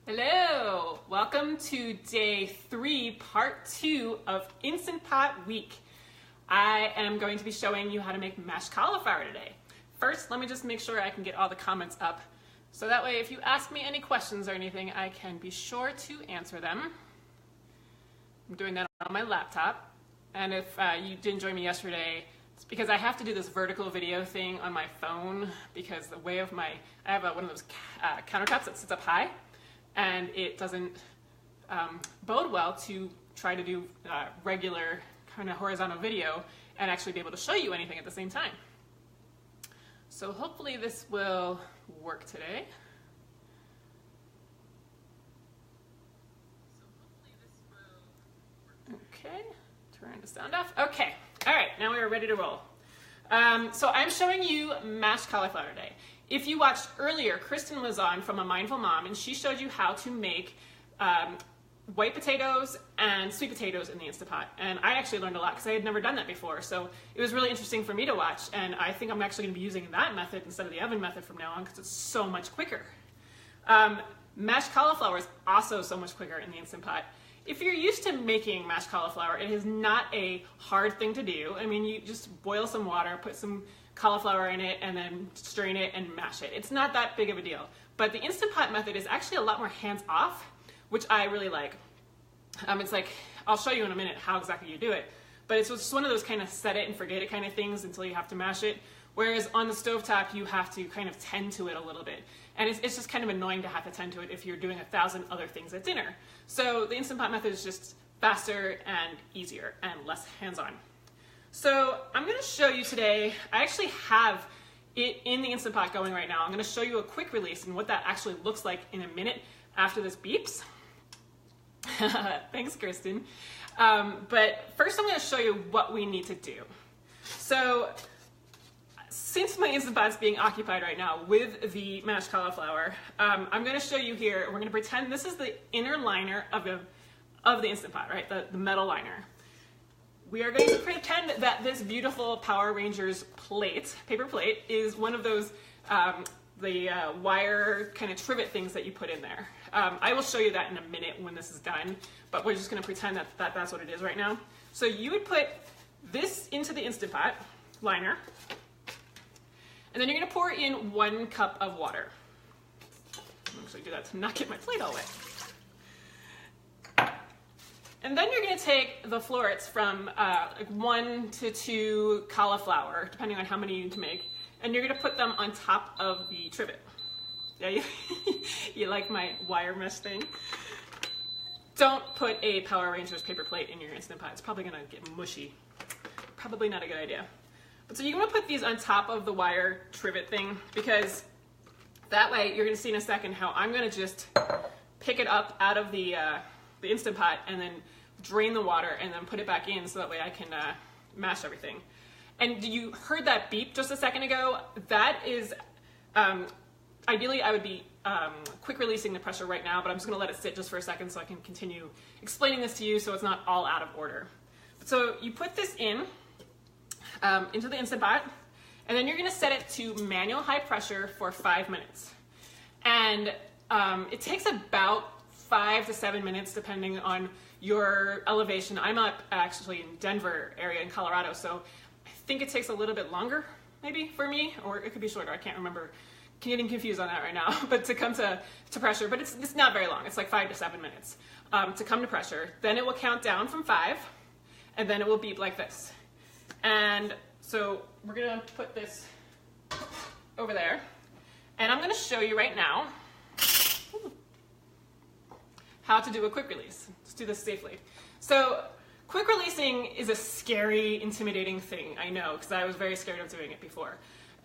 Hello, welcome to day 3, part 2 of Instant Pot Week. I am going to be showing you how to make mashed cauliflower today. First, let me just make sure I can get all the comments up, so that way if you ask me any questions or anything, I can be sure to answer them. I'm doing that on my laptop, and if you didn't join me yesterday, it's because I have to do this vertical video thing on my phone because the way of I have one of those countertops that sits up high, and it doesn't bode well to try to do regular kind of horizontal video and actually be able to show you anything at the same time. So hopefully this will work today. Okay, turn the sound off. Okay, all right, now we are ready to roll. So I'm showing you mashed cauliflower today. If you watched earlier, Kristen was on from A Mindful Mom, and she showed you how to make white potatoes and sweet potatoes in the Instant Pot. And I actually learned a lot because I had never done that before. So it was really interesting for me to watch, and I think I'm actually going to be using that method instead of the oven method from now on because it's so much quicker. Mashed cauliflower is also so much quicker in the Instant Pot. If you're used to making mashed cauliflower, it is not a hard thing to do. I mean, you just boil some water, put some cauliflower in it, and then strain it and mash it. It's not that big of a deal. But the Instant Pot method is actually a lot more hands-off, which I really like. It's like, I'll show you in a minute how exactly you do it, but it's just one of those kind of set it and forget it kind of things until you have to mash it. Whereas on the stovetop, you have to kind of tend to it a little bit. And it's just kind of annoying to have to tend to it if you're doing 1,000 other things at dinner. So the Instant Pot method is just faster and easier and less hands-on. So I'm going to show you today, I actually have it in the Instant Pot going right now. I'm going to show you a quick release and what that actually looks like in a minute after this beeps. Thanks, Kristen. But first I'm going to show you what we need to do. So since my Instant Pot's being occupied right now with the mashed cauliflower, I'm going to show you here, we're going to pretend this is the inner liner of the Instant Pot, right? The metal liner. We are going to pretend that this beautiful Power Rangers plate, paper plate, is one of those wire kind of trivet things that you put in there. I will show you that in a minute when this is done, but we're just going to pretend that that's what it is right now. So you would put this into the Instant Pot liner, and then you're going to pour in 1 cup of water. I'll actually do that to not get my plate all wet. And then you're going to take the florets from like 1 to 2 cauliflower, depending on how many you need to make, and you're going to put them on top of the trivet. Yeah, you like my wire mesh thing? Don't put a Power Rangers paper plate in your Instant Pot. It's probably going to get mushy. Probably not a good idea. But so you want to put these on top of the wire trivet thing, because that way you're going to see in a second how I'm going to just pick it up out of the Instant Pot and then drain the water and then put it back in so that way I can mash everything. And you heard that beep just a second ago? That is, ideally I would be quick releasing the pressure right now, but I'm just going to let it sit just for a second so I can continue explaining this to you so it's not all out of order. So you put this in into the Instant Pot, and then you're going to set it to manual high pressure for 5 minutes. And it takes about 5 to 7 minutes depending on your elevation. I'm up actually in Denver area in Colorado, so I think it takes a little bit longer maybe for me, or it could be shorter. I can't remember. I'm getting confused on that right now, but to come to pressure, but it's not very long. It's like 5 to 7 minutes to come to pressure. Then it will count down from 5, and then it will beep like this. And so we're going to put this over there, and I'm going to show you right now how to do a quick release. Let's do this safely. So quick releasing is a scary, intimidating thing, I know, because I was very scared of doing it before.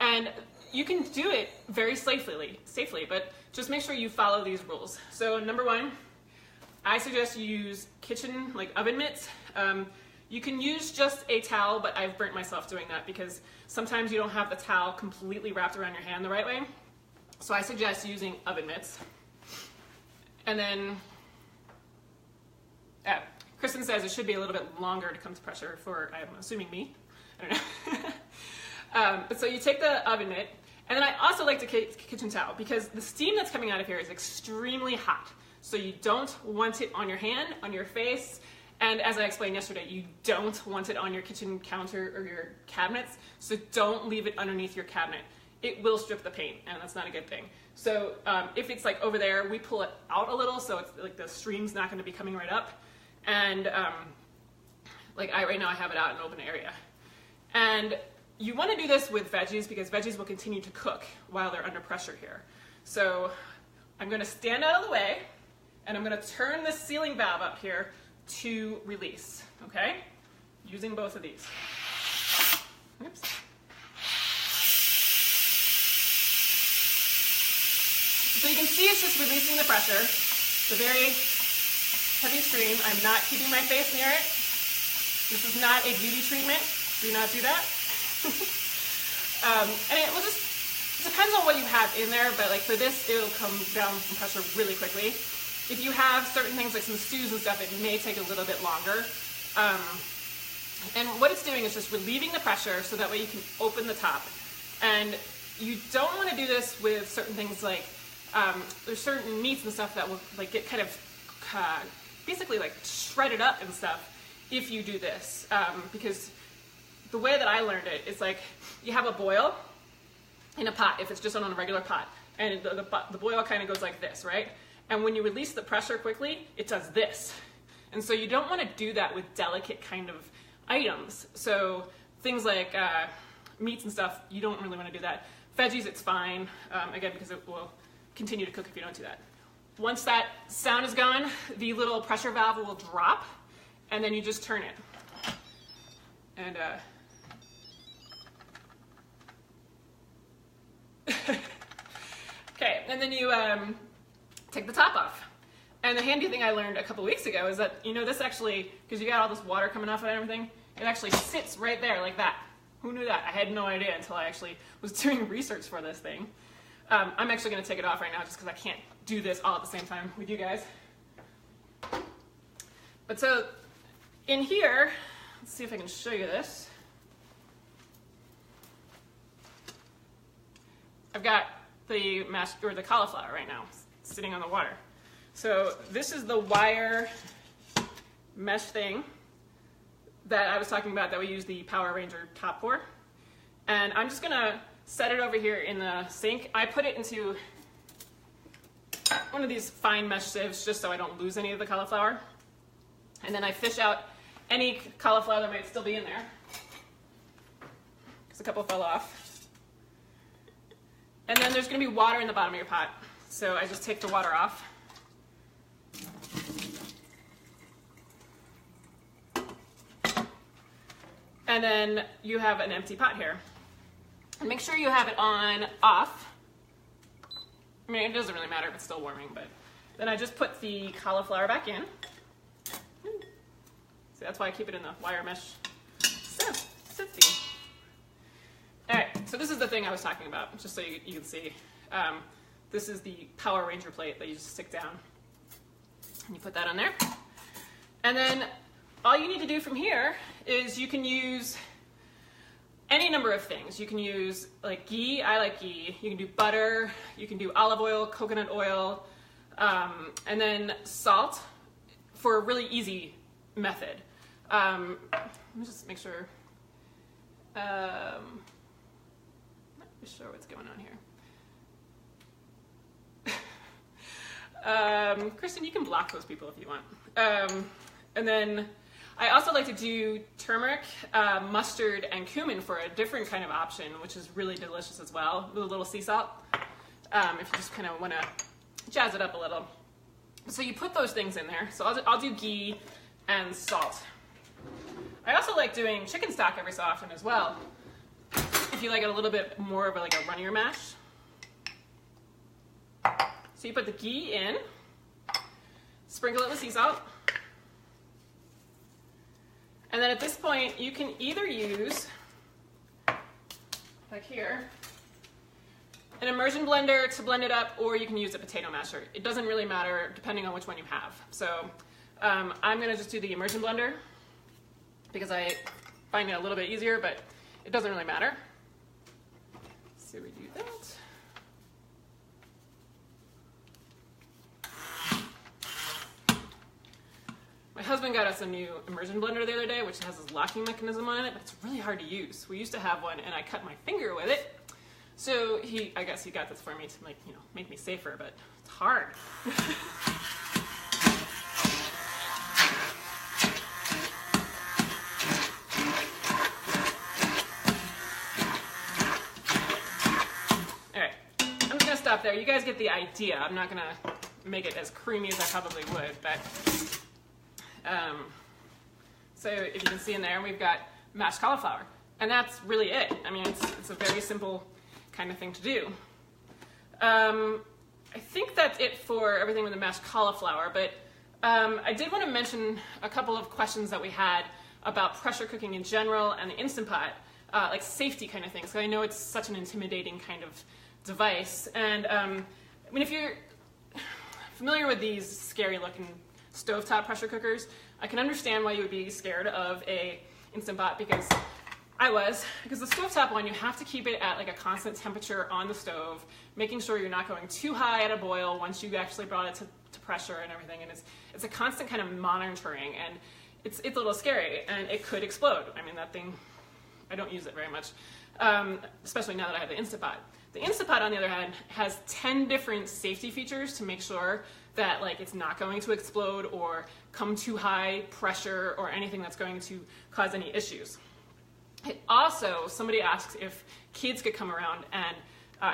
And you can do it very safely, but just make sure you follow these rules. So number 1, I suggest you use kitchen, like oven mitts. You can use just a towel, but I've burnt myself doing that because sometimes you don't have the towel completely wrapped around your hand the right way. So I suggest using oven mitts. And then, Kristen says it should be a little bit longer to come to pressure for, I'm assuming me. I don't know. But so you take the oven mitt, and then I also like to kitchen towel because the steam that's coming out of here is extremely hot. So you don't want it on your hand, on your face, and as I explained yesterday, you don't want it on your kitchen counter or your cabinets, so don't leave it underneath your cabinet. It will strip the paint, and that's not a good thing. So if it's like over there, we pull it out a little, so it's like the stream's not gonna be coming right up. And like right now I have it out in an open area. And you wanna do this with veggies because veggies will continue to cook while they're under pressure here. So I'm gonna stand out of the way, and I'm gonna turn the sealing valve up here to release, okay? Using both of these. Oops. So you can see it's just releasing the pressure. It's a very heavy stream. I'm not keeping my face near it. This is not a beauty treatment. Do not do that. And it will just, it depends on what you have in there, but like for this, it'll come down from pressure really quickly. If you have certain things like some stews and stuff, it may take a little bit longer. And what it's doing is just relieving the pressure so that way you can open the top. And you don't want to do this with certain things like, there's certain meats and stuff that will like get kind of basically like shredded up and stuff if you do this. Because the way that I learned it is like you have a boil in a pot, if it's just on a regular pot, and the boil kind of goes like this, right? And when you release the pressure quickly, it does this. And so you don't want to do that with delicate kind of items. So things like meats and stuff, you don't really want to do that. Veggies, it's fine, again, because it will continue to cook if you don't do that. Once that sound is gone, the little pressure valve will drop, and then you just turn it. And okay, and then you take the top off. And the handy thing I learned a couple weeks ago is that, you know, this actually, because you got all this water coming off and everything, it actually sits right there like that. Who knew that? I had no idea until I actually was doing research for this thing. I'm actually going to take it off right now just because I can't do this all at the same time with you guys. But so in here, let's see if I can show you this. I've got the cauliflower right now sitting on the water. So this is the wire mesh thing that I was talking about that we use the Power Ranger top for. And I'm just gonna set it over here in the sink. I put it into one of these fine mesh sieves just so I don't lose any of the cauliflower. And then I fish out any cauliflower that might still be in there, because a couple fell off. And then there's gonna be water in the bottom of your pot. So I just take the water off. And then you have an empty pot here. And make sure you have it on off. I mean, it doesn't really matter if it's still warming, but then I just put the cauliflower back in. So that's why I keep it in the wire mesh thing. All right, so this is the thing I was talking about, just so you can see. This is the Power Ranger plate that you just stick down. And you put that on there. And then all you need to do from here is you can use any number of things. You can use like ghee, I like ghee. You can do butter, you can do olive oil, coconut oil, and then salt for a really easy method. Let me just make sure. Not sure what's going on here. Kristen, you can block those people if you want. And then I also like to do turmeric, mustard, and cumin for a different kind of option, which is really delicious as well, with a little sea salt, if you just kind of want to jazz it up a little. So you put those things in there. So I'll do ghee and salt. I also like doing chicken stock every so often as well, if you like it a little bit more of like a runnier mash. So you put the ghee in, sprinkle it with sea salt, and then at this point you can either use, like here, an immersion blender to blend it up, or you can use a potato masher. It doesn't really matter depending on which one you have. So I'm going to just do the immersion blender because I find it a little bit easier, but it doesn't really matter. So we do that. husband got us a new immersion blender the other day, which has this locking mechanism on it, but it's really hard to use. We used to have one, and I cut my finger with it. So I guess he got this for me to make me safer, but it's hard. All right, I'm just gonna stop there. You guys get the idea. I'm not gonna make it as creamy as I probably would, but so if you can see in there, we've got mashed cauliflower, and that's really it. I mean, it's a very simple kind of thing to do. I think that's it for everything with the mashed cauliflower, but I did want to mention a couple of questions that we had about pressure cooking in general and the Instant Pot, like safety kind of things. So I know it's such an intimidating kind of device, and I mean, if you're familiar with these scary looking stovetop pressure cookers, I can understand why you would be scared of a Instant Pot, because the stovetop one, you have to keep it at like a constant temperature on the stove, making sure you're not going too high at a boil once you actually brought it to pressure and everything, and it's a constant kind of monitoring, and it's a little scary, and it could explode. I mean, that thing, I don't use it very much, especially now that I have the Instant Pot. The Instant Pot, on the other hand, has 10 different safety features to make sure that it's not going to explode or come too high pressure or anything that's going to cause any issues. It also, somebody asks if kids could come around and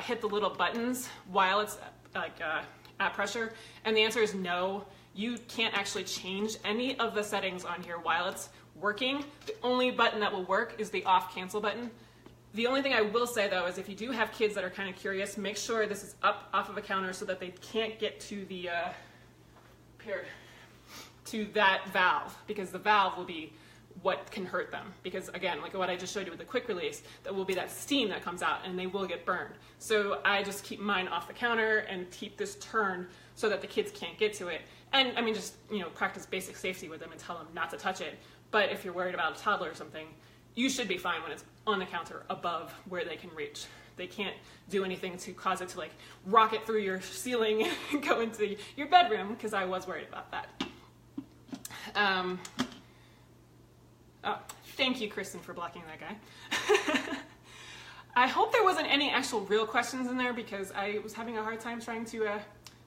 hit the little buttons while it's at pressure, and the answer is no. You can't actually change any of the settings on here while it's working. The only button that will work is the off cancel button. The only thing I will say, though, is if you do have kids that are kind of curious, make sure this is up off of a counter so that they can't get to the to that valve, because the valve will be what can hurt them. Because again, like what I just showed you with the quick release, that will be that steam that comes out and they will get burned. So I just keep mine off the counter and keep this turned so that the kids can't get to it. And I mean, just practice basic safety with them and tell them not to touch it. But if you're worried about a toddler or something, you should be fine when it's on the counter above where they can reach. They can't do anything to cause it to rocket through your ceiling and go into your bedroom, because I was worried about that. Oh, thank you, Kristen, for blocking that guy. I hope there wasn't any actual real questions in there, because I was having a hard time trying to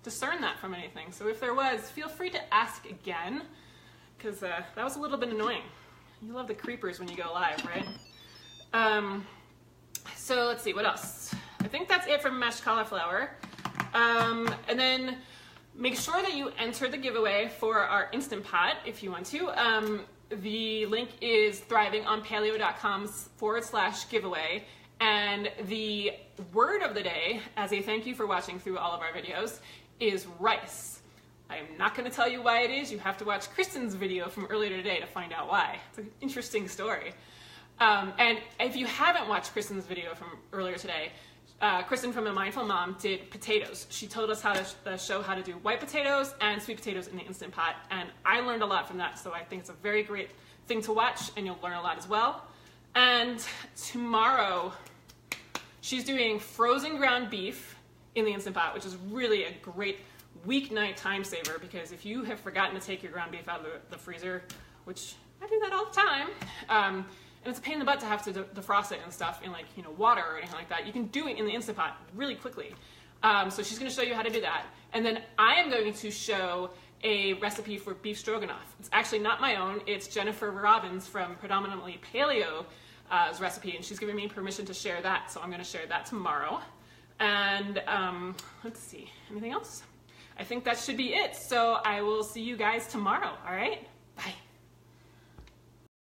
discern that from anything. So if there was, feel free to ask again, because that was a little bit annoying. You love the creepers when you go live, right? So let's see, what else? I think that's it from mashed cauliflower. And then make sure that you enter the giveaway for our Instant Pot if you want to. The link is thrivingonpaleo.com/giveaway. And the word of the day, as a thank you for watching through all of our videos, is rice. I am not going to tell you why it is. You have to watch Kristen's video from earlier today to find out why. It's an interesting story. And if you haven't watched Kristen's video from earlier today, Kristen from A Mindful Mom did potatoes. She told us how to show how to do white potatoes and sweet potatoes in the Instant Pot, and I learned a lot from that, so I think it's a very great thing to watch, and you'll learn a lot as well. And tomorrow, she's doing frozen ground beef in the Instant Pot, which is really a great weeknight time saver, because if you have forgotten to take your ground beef out of the freezer, which I do that all the time, and it's a pain in the butt to have to defrost it and stuff in water or anything like that, you can do it in the Instant Pot really quickly. So she's going to show you how to do that. And then I am going to show a recipe for beef stroganoff. It's actually not my own. It's Jennifer Robbins from Predominantly Paleo's recipe, and she's giving me permission to share that. So I'm going to share that tomorrow. And let's see, anything else? I think that should be it. So I will see you guys tomorrow, all right?